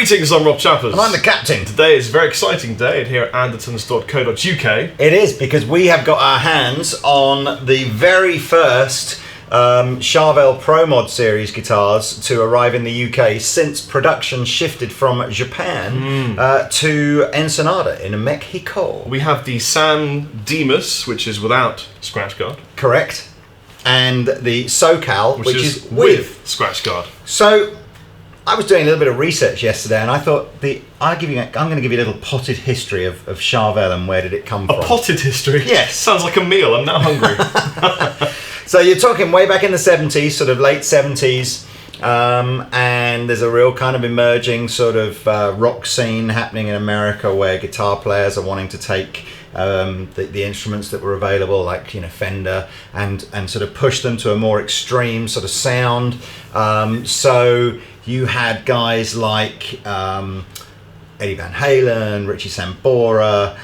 Greetings, I'm Rob Chapman. And I'm the captain. Today is a very exciting day here at Andertons.co.uk. It is, because we have got our hands on the very first Charvel Pro Mod series guitars to arrive in the UK since production shifted from Japan to Ensenada in Mexico. We have the San Dimas, which is without scratch guard. Correct. And the SoCal, which is with scratch guard. So I was doing a little bit of research yesterday, and I thought I'm going to give you a little potted history of Charvel and where did it come from. A potted history? Yes. Sounds like a meal. I'm now hungry. So you're talking way back in the 70s, sort of late 70s, and there's a real kind of emerging sort of rock scene happening in America where guitar players are wanting to take the instruments that were available, like Fender, and sort of push them to a more extreme sort of sound. So you had guys like Eddie Van Halen, Richie Sambora,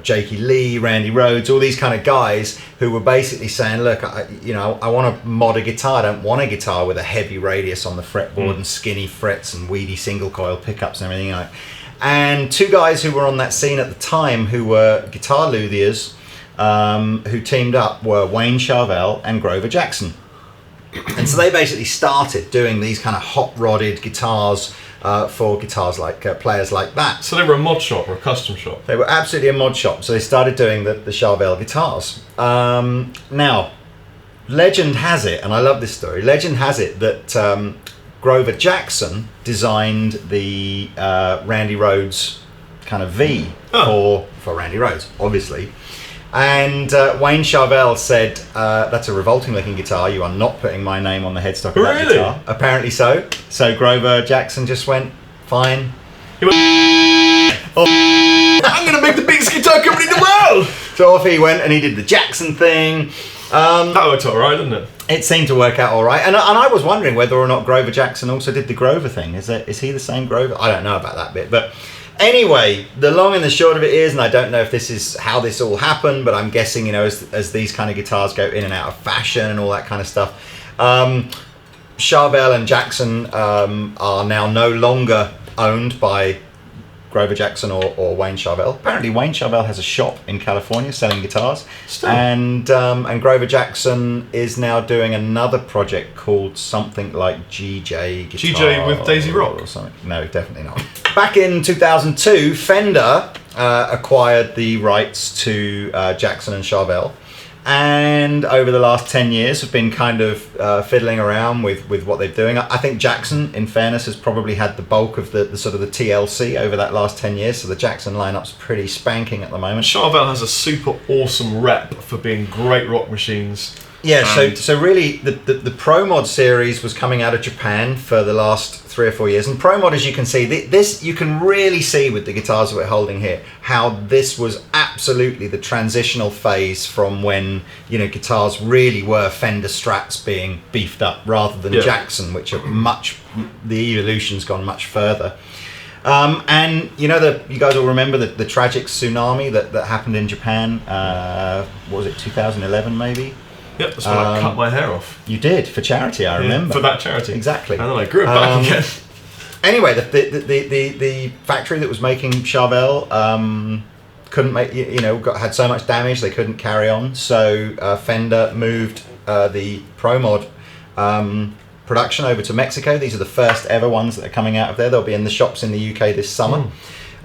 Jakey Lee, Randy Rhoads, all these kind of guys who were basically saying, look, I want to mod a guitar. I don't want a guitar with a heavy radius on the fretboard and skinny frets and weedy single coil pickups and everything like that. And two guys who were on that scene at the time who were guitar luthiers who teamed up were Wayne Charvel and Grover Jackson. And so they basically started doing these kind of hot-rodded guitars for guitars like players like that. So they were a mod shop or a custom shop? They were absolutely a mod shop. So they started doing the Charvel guitars. Now, legend has it, and I love this story, legend has it that Grover Jackson designed the Randy Rhoads kind of V for Randy Rhoads, obviously. And Wayne Charvel said, that's a revolting looking guitar, you are not putting my name on the headstock of that guitar. Apparently so. So Grover Jackson just went, fine. He went, I'm going to make the biggest guitar company in the world! So off he went and he did the Jackson thing. That worked out right, didn't it? It seemed to work out all right. And I was wondering whether or not Grover Jackson also did the Grover thing. Is he the same Grover? I don't know about that bit, but anyway, the long and the short of it is, and I don't know if this is how this all happened, but I'm guessing, as these kind of guitars go in and out of fashion and all that kind of stuff, Charvel and Jackson are now no longer owned by Grover Jackson or Wayne Charvel. Apparently Wayne Charvel has a shop in California selling guitars. Still. And Grover Jackson is now doing another project called something like GJ Guitar. GJ with Daisy Rock? Or something. No, definitely not. Back in 2002, Fender acquired the rights to Jackson and Charvel. And over the last 10 years have been kind of fiddling around with what they're doing. I think Jackson, in fairness, has probably had the bulk of the sort of the TLC over that last 10 years. So the Jackson lineup's pretty spanking at the moment. Charvel has a super awesome rep for being great rock machines. Yeah, so really the Pro Mod series was coming out of Japan for the last 3 or 4 years. And Pro Mod, as you can see, this you can really see with the guitars that we're holding here, how this was absolutely the transitional phase from when, guitars really were Fender Strats being beefed up rather than Jackson, which are the evolution's gone much further. And you guys all remember the tragic tsunami that happened in Japan, what was it, 2011 maybe? Yep, that's when I cut my hair off. You did, for charity, I remember. For that charity. Exactly. And then I grew it back again. Anyway, the factory that was making Charvel couldn't make, had so much damage they couldn't carry on. So Fender moved the Pro Mod production over to Mexico. These are the first ever ones that are coming out of there. They'll be in the shops in the UK this summer.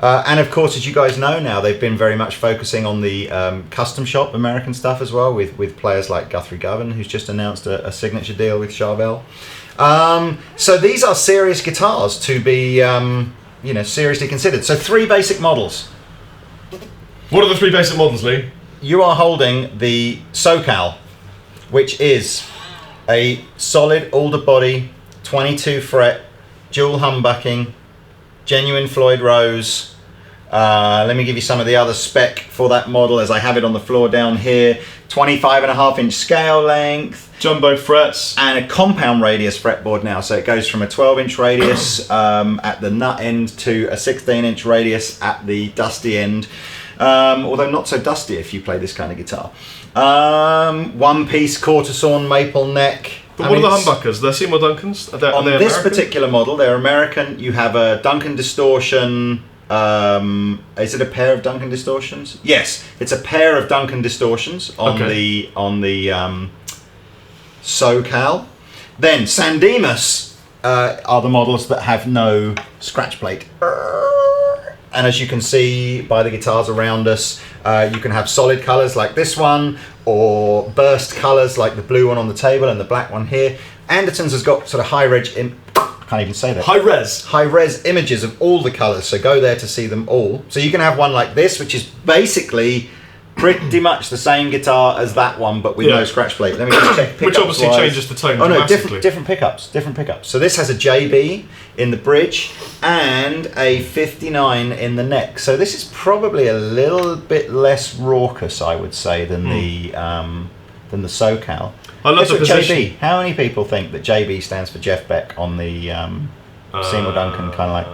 And of course, as you guys know now, they've been very much focusing on the custom shop American stuff as well, with players like Guthrie Govan, who's just announced a signature deal with Charvel. So these are serious guitars to be, seriously considered. So 3 basic models. What are the 3 basic models, Lee? You are holding the SoCal, which is a solid alder body, 22 fret, dual humbucking, genuine Floyd Rose. Let me give you some of the other spec for that model as I have it on the floor down here. 25.5-inch scale length. Jumbo frets. And a compound radius fretboard now. So it goes from a 12-inch radius at the nut end to a 16-inch radius at the dusty end. Although not so dusty if you play this kind of guitar. One-piece quarter sawn maple neck. But what are the humbuckers? They're Seymour Duncans? Are On they this American? particular model, they're American. You have a Duncan Distortion. Is it a pair of Duncan Distortions? Yes, it's a pair of Duncan Distortions on the SoCal. Then Sandemus are the models that have no scratch plate. And as you can see by the guitars around us, you can have solid colours like this one, or burst colours like the blue one on the table and the black one here. Andertons has got sort of high-res, can't even say that. High-res images of all the colours, so go there to see them all. So you can have one like this, which is basically pretty much the same guitar as that one, but with no scratch plate. Let me just check pickups. Which obviously changes the tone dramatically. Different pickups. So this has a JB in the bridge and a 59 in the neck. So this is probably a little bit less raucous, I would say, than the SoCal. I love the position. JB. How many people think that JB stands for Jeff Beck on the Seymour Duncan kind of like?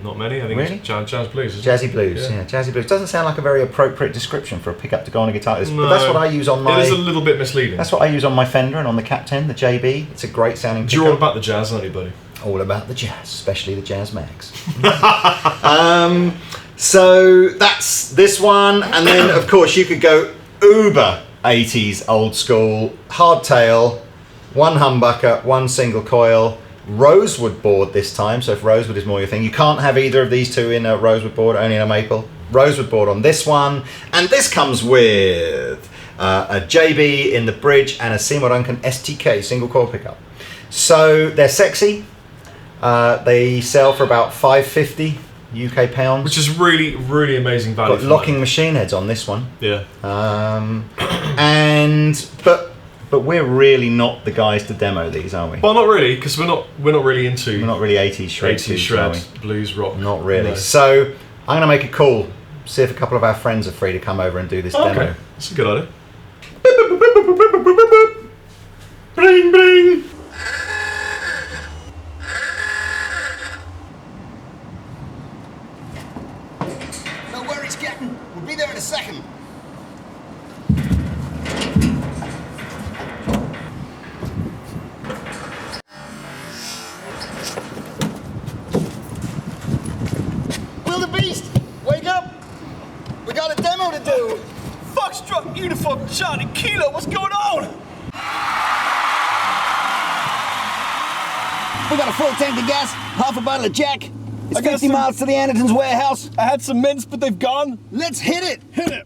Not many. I think Really? it's jazz blues. Isn't Jazzy blues, yeah, jazzy blues. Doesn't sound like a very appropriate description for a pickup to go on a guitar. But that's what I use on my. It is a little bit misleading. That's what I use on my Fender and on the Cap 10, the JB. It's a great sounding pickup. You're all about the jazz, aren't you, buddy? All about the jazz, especially the Jazz Mags. So that's this one, and then of course you could go uber 80s old school hardtail, one humbucker, one single coil. Rosewood board this time, so if rosewood is more your thing, you can't have either of these two in a rosewood board, only in a maple. Rosewood board on this one, and this comes with a JB in the bridge and a Seymour Duncan STK single coil pickup. So they're sexy. They sell for about $5.50 UK pounds, which is really, really amazing value. Got locking machine heads on this one. Yeah. But we're really not the guys to demo these, are we? Well, not really, because we're not really into. We're not really 80s shred. 80s shred, blues, rock. Not really. No. So I'm going to make a call, see if a couple of our friends are free to come over and do this demo. Okay, that's a good idea. Bling bling. No worries, Captain. We'll be there in a second. Wake up! We got a demo to do! Foxtrot, Uniform, Charlie, Kilo, what's going on? We got a full tank of gas, half a bottle of Jack. It's 50 miles to the Andertons warehouse. I had some mints, but they've gone. Let's hit it! Hit it!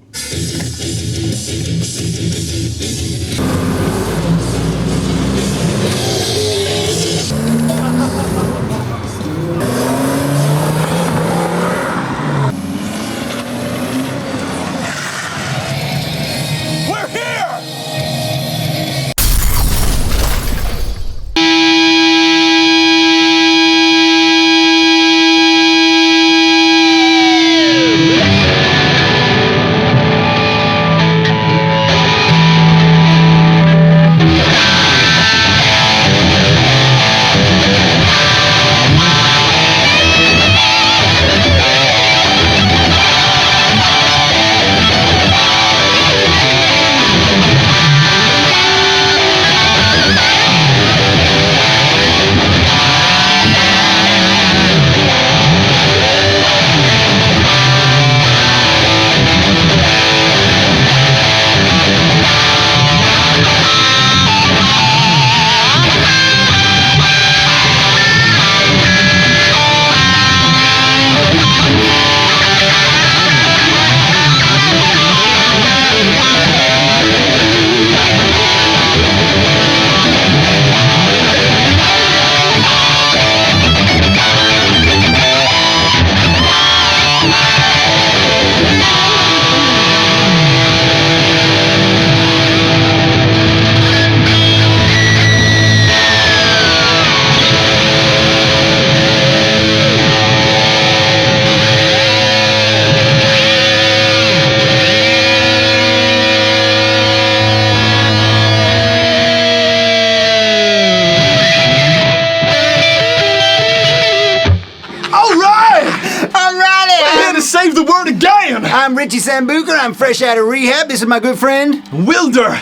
Save the world again! I'm Richie Sambuca. I'm fresh out of rehab. This is my good friend Wilder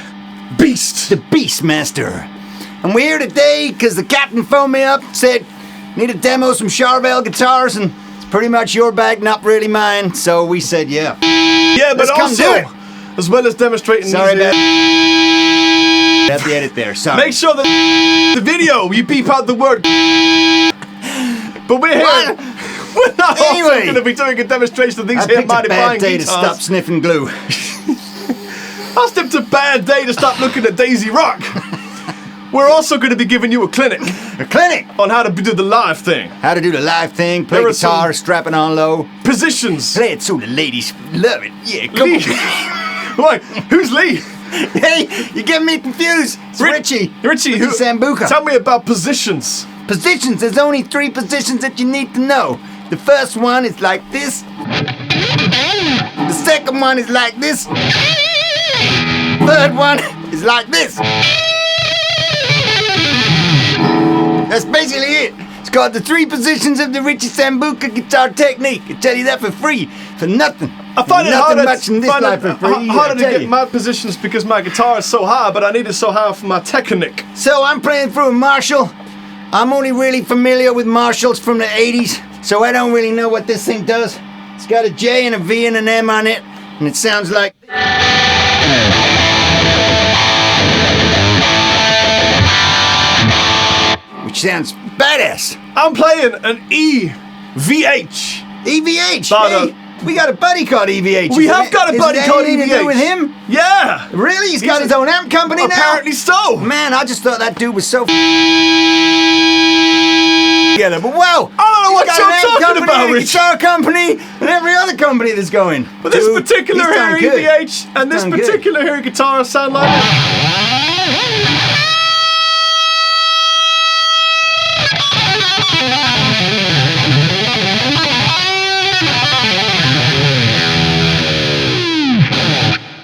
Beast. the Beastmaster. And we're here today because the captain phoned me up, said, need to demo some Charvel guitars, and it's pretty much your bag, not really mine. So we said, yeah. Yeah, but Let's come also, do it. as well as demonstrating Sorry, these, At the edit there, sorry. make sure that the video, you beep out the word. But we're here. What? We're not Anyway. also going to be doing a demonstration of these I here picked a mighty bad fine day to guitars. stop sniffing glue. I stepped a bad day to stop looking at Daisy Rock. We're also going to be giving you a clinic A clinic! on how to do the live thing. How to do the live thing, play There are guitar, some- strap it on low. Positions. Play it so the ladies love it. Yeah, come Lee. on. Wait, who's Lee? Hey, you're getting me confused. It's Richie. Richie, who? Sambuca. Tell me about positions. Positions, there's only 3 positions that you need to know. The first one is like this. The second one is like this. Third one is like this. That's basically it. It's called the 3 positions of the Richie Sambuca guitar technique. I tell you that for free, for nothing. I find it nothing harder, much in this life for free. harder I to tell get you. my positions because my guitar is so high, but I need it so high for my technique. So I'm playing through a Marshall. I'm only really familiar with Marshalls from the 80s, so I don't really know what this thing does. It's got a J and a V and an M on it, and it sounds like... which sounds badass. I'm playing an EVH. EVH, But, hey, we got a buddy called EVH. We Is have it- got a is buddy it called anything EVH. to do with him? Yeah. Really? He's got He's his own amp company now? Apparently so. Man, I just thought that dude was so... together, but wow! I don't know what He's got you're an amp talking company, about, and a Rich. guitar company, and every other company that's going. But this Dude, particular he's done here good. EVH and this Done good. particular here guitar sound like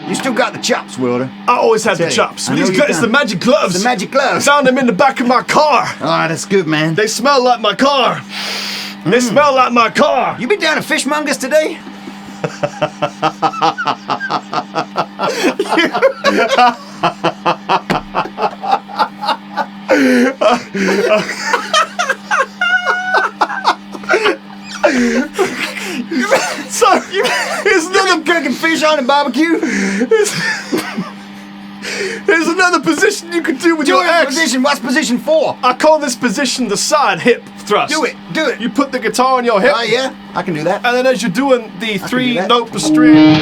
You still got the chops, Wilder. I always had the Tell you, chops. I know These you it's done. the magic gloves. The magic gloves. I found them in the back of my car. Oh, that's good, man. They smell like my car. They smell like my car. You been down to Fishmongers today? So here's another Cooking fish on a barbecue? here's another position you could do with Do your it in ex. position. What's position 4? I call this position the side hip thrust. Do it. Do it. You put the guitar on your hip. Oh, yeah? I can do that. And then as you're doing the do 3 that. note per string,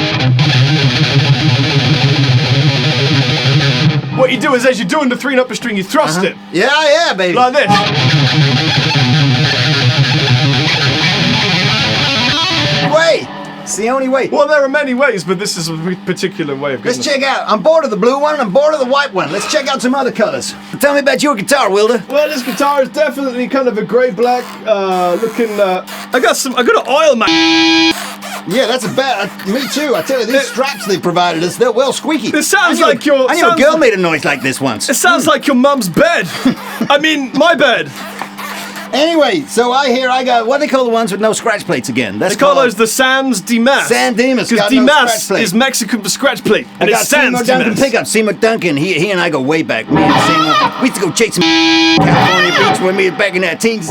what you do is as you're doing the 3 note per string, you thrust it Yeah, baby. like this. Way. It's the only way. Well, there are many ways, but this is a particular way of getting Let's check out. I'm bored of the blue one and I'm bored of the white one. Let's check out some other colors. Tell me about your guitar, Wilder. Well, this guitar is definitely kind of a grey black looking. I got an oil man. Yeah, that's a bad. Me too. I tell you, these straps they provided us, they're well squeaky. This sounds I knew- like your- I knew a sounds girl like- made a noise like this once. It sounds like your mum's bed. I mean, my bed. Anyway, so I got what they call the ones with no scratch plates again. That's They call those the Sans Dimas. San Dimas. Because Got no Dimas scratch plate. is Mexican for scratch plate. I And got it's Sans Seymour Duncan Dimas. pickup. Seymour Duncan, he and I go way back. Me and Seymour, we used to go chase some California beach when we were back in our teens.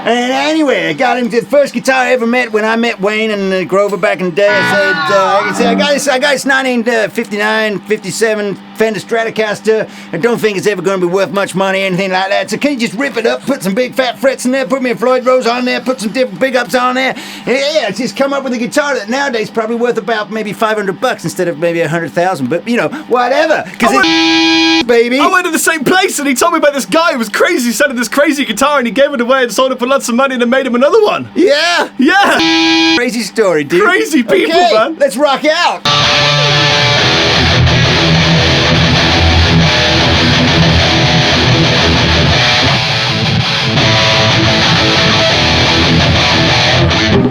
And anyway, I got him the first guitar I ever met when I met Wayne and Grover back in the day. I said, I got this 1959, 57 Fender Stratocaster. I don't think it's ever going to be worth much money, anything like that. So can you just rip it up, put some big fat frets in there, put me a Floyd Rose on there, put some different pickups on there. Yeah, just come up with a guitar that nowadays probably worth about maybe $500 instead of maybe 100,000. But you know, whatever. Because baby. I went to the same place and he told me about this guy who was crazy, selling this crazy guitar, and he gave it away and sold it for lots of money and then made him another one. Yeah. Yeah. Crazy story, dude. Crazy people, okay, man. Let's rock out.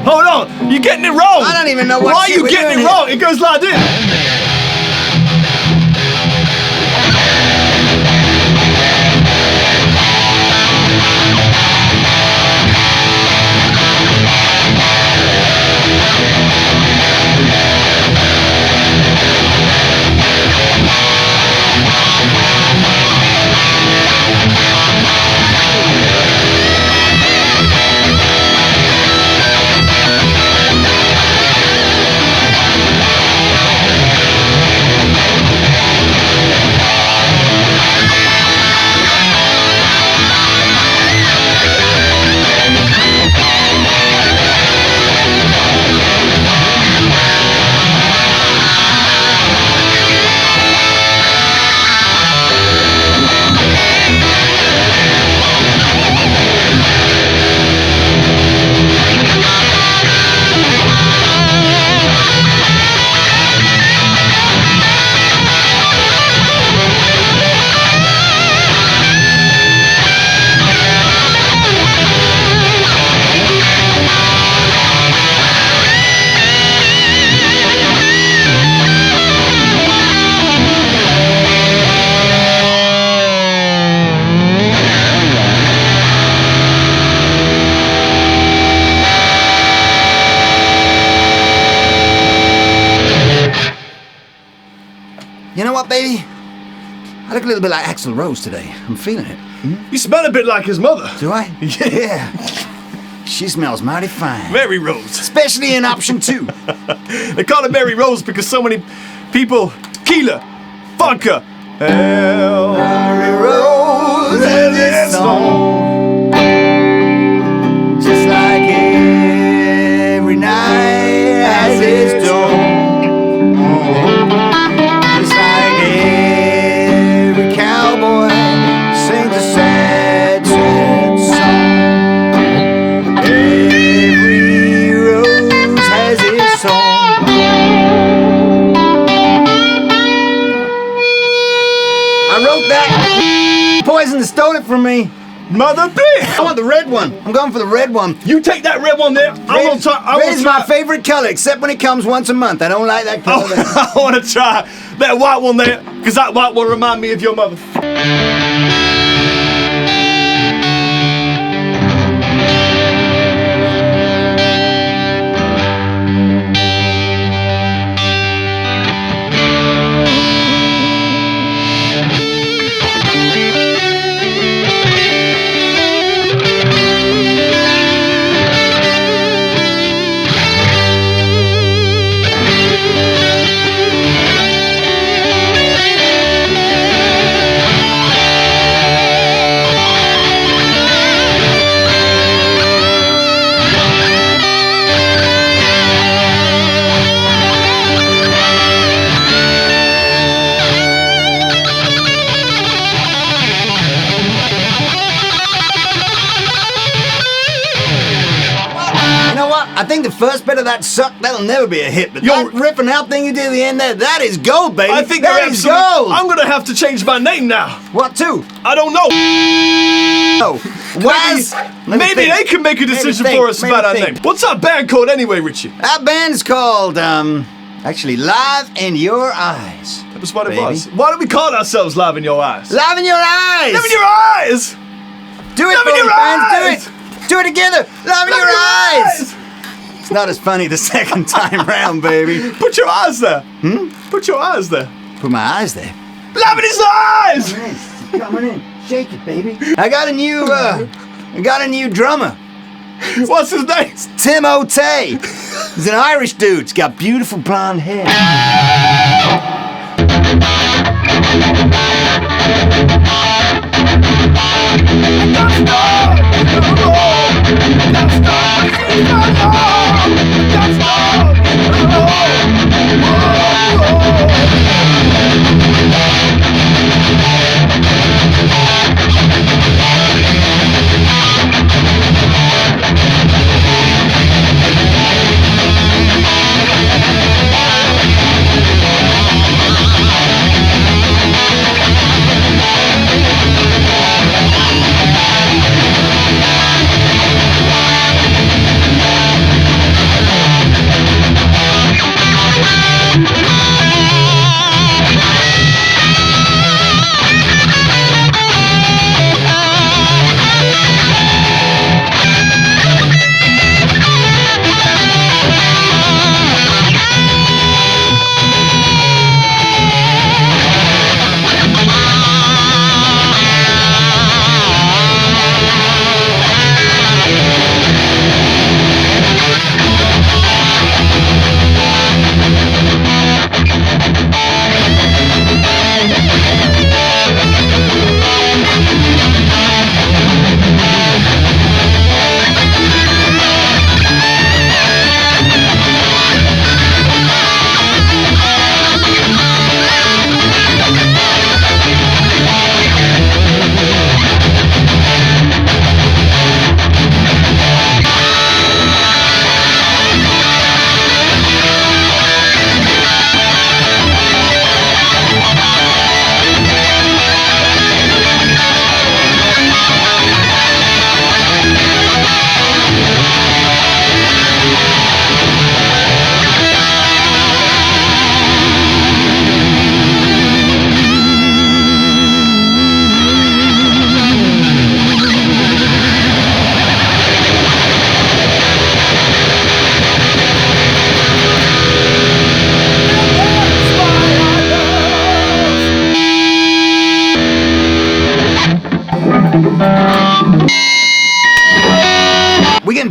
Hold on, you're getting it wrong. I don't even know what Why are shit you we're getting doing it wrong? It goes like this. baby? I look a little bit like Axl Rose today. I'm feeling it. You smell a bit like his mother. Do I? Yeah. She smells mighty fine. Mary Rose. Especially in option 2. They call it Mary Rose because so many people, tequila, vodka, hell. Mary Rose has its song. Just like every night has its dawn. Just like every cowboy sings a sad, sad song. Every rose has its song. I wrote that. Poison stole it from me. Mother bitch! I want the red one. I'm going for the red one. You take that red one there. I want to try. Red is my favorite color, except when it comes once a month. I don't like that color. I want to try that white one there because that white one remind me of your mother. I think the first bit of that sucked. That'll never be a hit. But Yo, that ripping out thing you did at the end there, that is gold, baby. I think that you're is absolute- gold. I'm gonna have to change my name now. What to? I don't know. Oh, Waz. Maybe they can make a decision for us about our name. What's our band called anyway, Richie? Our band's called, actually, Live in Your Eyes. That was what it Baby. was. Why don't we call ourselves Live in Your Eyes? Live in Your Eyes. Live in Your Eyes. Do it, Live in boys, your bands, eyes. do it. Do it together. Live in Live Your in Eyes. It's not as funny the second time round, baby. Put your eyes there. Put your eyes there. Put my eyes there. Live in his eyes. Coming in. Shake it, baby. I got a new drummer. What's his name? Tim O'Tay. He's an Irish dude. He's got beautiful blonde hair.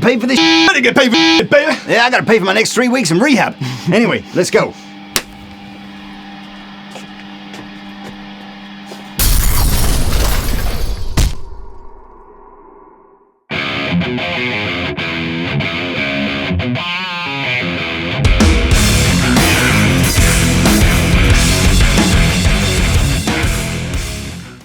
to pay for this. I didn't get paid for shit, baby. Yeah, I gotta pay for my next 3 weeks in rehab. Anyway, let's go.